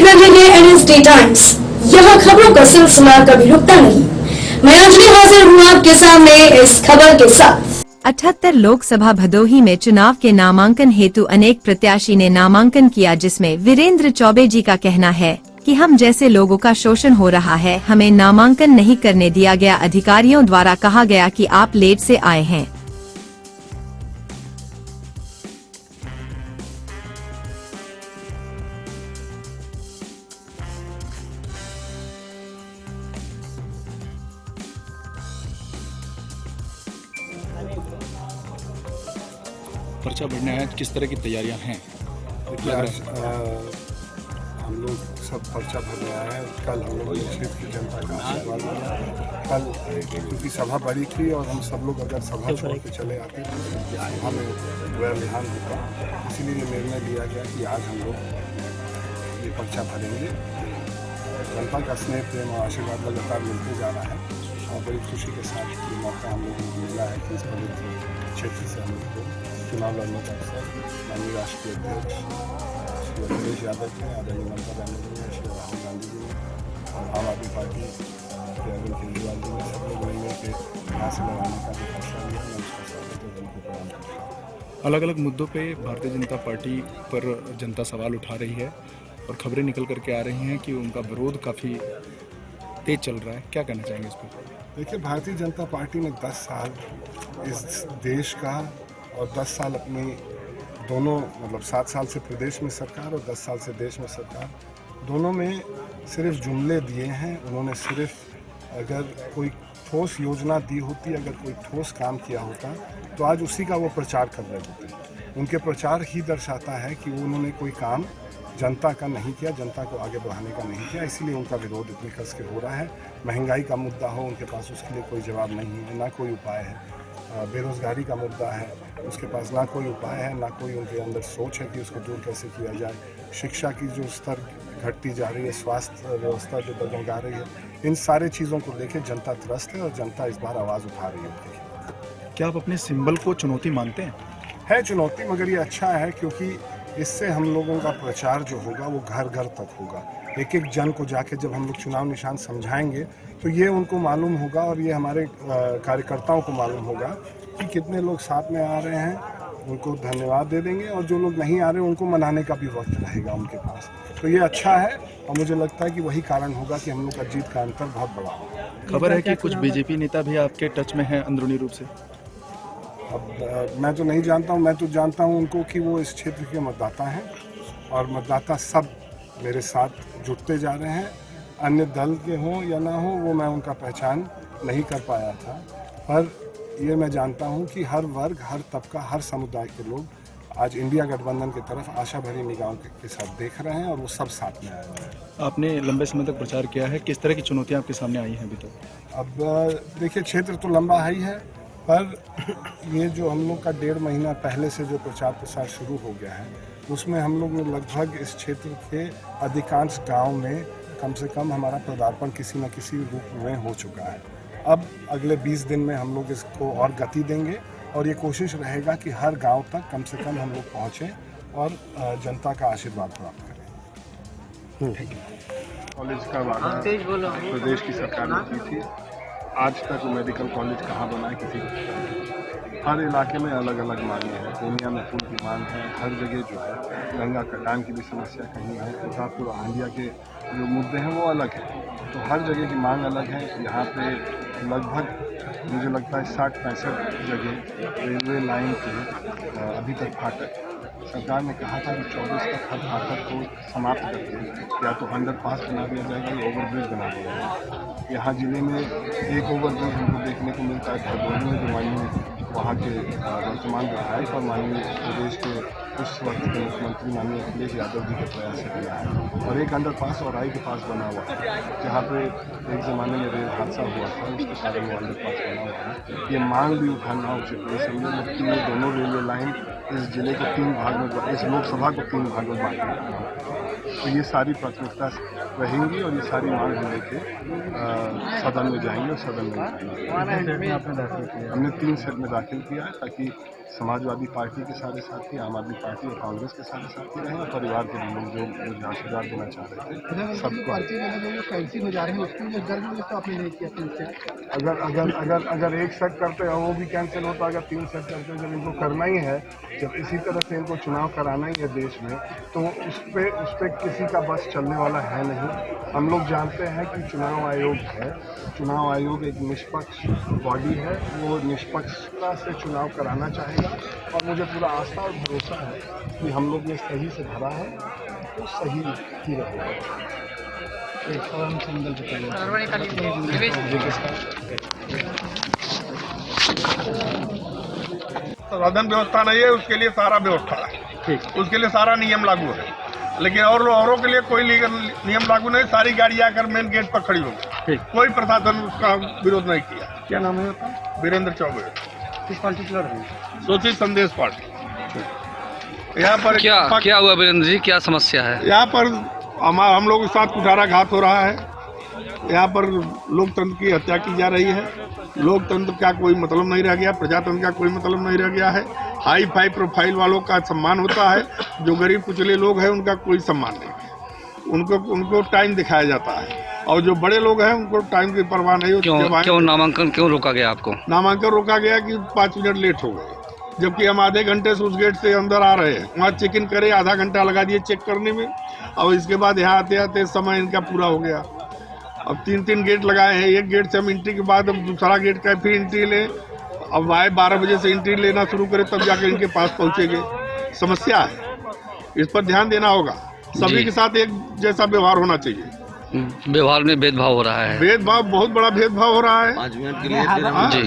देख रहे हैं एनएसडी टाइम्स। यहाँ खबरों का सिलसिला कभी रुकता नहीं। मैं अंजलि हाजिर हूँ आपके सामने इस खबर के साथ। 78 लोकसभा भदोही में चुनाव के नामांकन हेतु अनेक प्रत्याशी ने नामांकन किया, जिसमें वीरेंद्र चौबे जी का कहना है कि हम जैसे लोगों का शोषण हो रहा है, हमें नामांकन नहीं करने दिया गया। अधिकारियों द्वारा कहा गया कि आप लेट से आए हैं। पर्चा भरने आया, किस तरह की तैयारियां हैं? हम लोग सब पर्चा भरने आए हैं। कल हम लोग क्षेत्र की जनता का आशीर्वाद लिया। कल क्योंकि सभा बड़ी थी और हम सब लोग अगर सभा छोड़ के चले आते तो सभा में व्यवधान होता, इसीलिए ये निर्णय लिया गया कि आज हम लोग ये पर्चा भरेंगे। जनता का स्नेह प्रेम और आशीर्वाद लगातार मिलते जा रहा है और बड़ी खुशी के साथ ये मौका हम लोगों को मिला है कि इस पवित्र क्षेत्र से हम लोग को चुनाव लड़ने का अवसर माननीय राष्ट्रीय अध्यक्ष श्री अखिलेश यादव जी, आदरणीय ममता बनर्जी ने, श्री राहुल गांधी जी ने और आम आदमी पार्टी के अरविंद केजरीवाल जी ने सब लोग मिलने के यहाँ से लगाने का जो फैसला लिया, मैं उसका स्वागत और उनको प्रणाम करता हूँ। अलग अलग मुद्दों पे भारतीय जनता पार्टी पर जनता सवाल उठा रही है और खबरें निकल करके आ रही हैं कि उनका विरोध काफ़ी तेज चल रहा है। क्या कहना चाहेंगे इस पर? देखिए, भारतीय जनता पार्टी ने 10 साल इस देश का और 10 साल अपनी दोनों मतलब 7 साल से प्रदेश में सरकार और 10 साल से देश में सरकार, दोनों में सिर्फ जुमले दिए हैं। उन्होंने सिर्फ अगर कोई ठोस योजना दी होती, अगर कोई ठोस काम किया होता तो आज उसी का वो प्रचार कर रहे होते। उनके प्रचार ही दर्शाता है कि उन्होंने कोई काम जनता का नहीं किया, जनता को आगे बढ़ाने का नहीं किया, इसीलिए उनका विरोध इतनी कस के हो रहा है। महंगाई का मुद्दा हो, उनके पास उसके लिए कोई जवाब नहीं है, ना कोई उपाय है। बेरोज़गारी का मुद्दा है, उसके पास ना कोई उपाय है, ना कोई उनके अंदर सोच है कि उसको दूर कैसे किया जाए। शिक्षा की जो स्तर घटती जा रही है, स्वास्थ्य व्यवस्था जो डगमगा रही है, इन सारे चीज़ों को लेकर जनता त्रस्त है और जनता इस बार आवाज़ उठा रही है। क्या आप अपने सिंबल को चुनौती मानते हैं? है चुनौती, मगर ये अच्छा है क्योंकि इससे हम लोगों का प्रचार जो होगा वो घर घर तक होगा। एक एक जन को जाके जब हम लोग चुनाव निशान समझाएंगे तो ये उनको मालूम होगा और ये हमारे कार्यकर्ताओं को मालूम होगा कि कितने लोग साथ में आ रहे हैं। उनको धन्यवाद दे देंगे और जो लोग नहीं आ रहे उनको मनाने का भी वक्त रहेगा उनके पास। तो ये अच्छा है और मुझे लगता है कि वही कारण होगा कि हम लोग का जीत का अंतर बहुत बड़ा होगा। खबर है कि कुछ बीजेपी नेता भी आपके टच में हैं अंदरूनी रूप से। अब मैं तो नहीं जानता हूँ, मैं तो जानता हूँ उनको कि वो इस क्षेत्र के मतदाता हैं और मतदाता सब मेरे साथ जुटते जा रहे हैं। अन्य दल के हों या ना हो वो मैं उनका पहचान नहीं कर पाया था, पर ये मैं जानता हूँ कि हर वर्ग, हर तबका, हर समुदाय के लोग आज इंडिया गठबंधन की तरफ आशा भरी निगाहों के साथ देख रहे हैं और वो सब साथ में आए हुए हैं। आपने लंबे समय तक प्रचार किया है, किस तरह की चुनौतियाँ आपके सामने आई हैं अभी तक? अब देखिए, क्षेत्र तो लंबा है ही है, पर ये जो हम लोग का 1.5 महीना पहले से जो प्रचार प्रसार शुरू हो गया है, उसमें हम लोग ने लगभग इस क्षेत्र के अधिकांश गांव में कम से कम हमारा पदार्पण किसी न किसी रूप में हो चुका है। अब अगले 20 दिन में हम लोग इसको और गति देंगे और ये कोशिश रहेगा कि हर गांव तक कम से कम हम लोग पहुँचें और जनता का आशीर्वाद प्राप्त करें। कॉलेज का वादा प्रदेश की सरकार ने की थी। आज तक मेडिकल कॉलेज कहाँ बना है किसी को पता नहीं। हर इलाके में अलग अलग मांगें हैं। पूर्णिया में पुल की मांग है, हर जगह जो है गंगा कटान की भी समस्या कहीं है, प्रतापपुर हंडिया के जो मुद्दे हैं वो अलग हैं। तो हर जगह की मांग अलग है। यहाँ पे लगभग मुझे लगता है 60-65 जगह रेलवे लाइन के अभी तक फाटक सरकार ने कहा था कि 24 तक हर फाटक को समाप्त करके या तो अंडरपास बना दिया जाएगा या ओवरब्रिज बना दिया जाएगा। यहाँ जिले में एक ओवरब्रिज हमको देखने को मिलता है भदोही में, जो माननीय वहाँ के वर्तमान विधायक और माननीय प्रदेश के उस वक्त के मुख्यमंत्री माननीय अखिलेश यादव जी के प्रयास से बना है। और एक अंडरपास और आई के पास बना हुआ है, जहाँ पे एक ज़माने में रेल हादसा हुआ था, उसके कारण वो अंडरपास बना हुआ है। ये मांग भी उठाना उचित नहीं समझे कि ये दोनों रेलवे लाइन इस जिले को 3 भाग में, इस लोकसभा को 3 भाग में बांटने। तो ये सारी प्राथमिकता रहेंगी और ये सारी मांग हम लेके सदन में जाएंगे और सदन में जाएंगे। हमने 3 सेट में दाखिल किया है ताकि समाजवादी पार्टी के सारे साथी, आम आदमी पार्टी और कांग्रेस के सारे साथी रहे, और परिवार के लोग जो मुझे आशीर्वाद देना चाह रहे थे सबको। अगर एक सेट करते हैं वो भी कैंसिल होता, अगर 3 सेट करते हैं, जब इनको करना ही है, जब इसी तरह से इनको चुनाव कराना ही है देश में, तो उस पर किसी का बस चलने वाला है नहीं। हम लोग जानते हैं कि चुनाव आयोग है, चुनाव आयोग एक निष्पक्ष बॉडी है, वो निष्पक्षता से चुनाव कराना चाहेगा, और मुझे पूरा आस्था और भरोसा है कि हम लोग ने सही से भरा है तो सही ही रहेगा। साधन व्यवस्था नहीं है, उसके लिए सारा व्यवस्था है, उसके लिए सारा नियम लागू है, लेकिन औरों के लिए कोई नियम लागू नहीं। सारी गाड़ियां आकर मेन गेट पर खड़ी हो गई, कोई प्रशासन उसका विरोध नहीं किया। क्या नाम है आपका? वीरेंद्र चौबे। किस पार्टी के लड़ रहे हैं? सोची संदेश पार्टी। यहाँ पर क्या हुआ वीरेंद्र जी, क्या समस्या है? यहाँ पर हम लोगों के साथ कुठाराघात हो रहा है, यहाँ पर लोकतंत्र की हत्या की जा रही है। लोकतंत्र का कोई मतलब नहीं रह गया, प्रजातंत्र का कोई मतलब नहीं रह गया है। हाई फाई प्रोफाइल वालों का सम्मान होता है, जो गरीब कुचले लोग हैं उनका कोई सम्मान नहीं। उनको टाइम दिखाया जाता है, और जो बड़े लोग हैं उनको टाइम की परवाह नहीं होती। क्यों नामांकन क्यों रोका गया आपको? नामांकन रोका गया कि 5 मिनट लेट हो गए, जबकि हम आधे घंटे से उस गेट से अंदर आ रहे हैं। वहाँ चेक इन करे, आधा घंटा लगा दिए चेक करने में, और इसके बाद यहाँ आते आते समय इनका पूरा हो गया। अब 3 गेट लगाए हैं, एक गेट से हम एंट्री के बाद अब दूसरा गेट का फिर एंट्री लें। अब आए 12 बजे से एंट्री लेना शुरू करें, तब जाकर इनके पास पहुँचेंगे। समस्या है, इस पर ध्यान देना होगा। सभी के साथ एक जैसा व्यवहार होना चाहिए। व्यवहार में भेदभाव हो रहा है, भेदभाव, बहुत बड़ा भेदभाव हो रहा है। 5 मिनट के लिए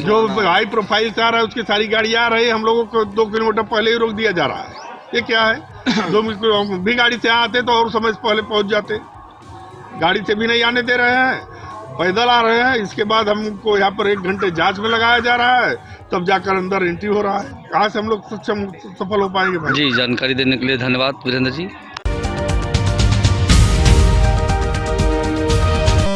जो हाई प्रोफाइल से आ रहा है उसकी सारी गाड़ियाँ आ रही है, हम लोगों को 2 किलोमीटर पहले ही रोक दिया जा रहा है। ये क्या है? 2 भी गाड़ी से आते तो और समय से पहले पहुंच जाते, गाड़ी से भी नहीं आने दे रहे हैं, पैदल आ रहे हैं। इसके बाद हमको यहाँ पर 1 घंटे जांच में लगाया जा रहा है, तब जाकर अंदर एंट्री हो रहा है। कहाँ से हम लोग सफल हो पाएंगे भाई? जी, जानकारी देने के लिए धन्यवाद वीरेंद्र जी।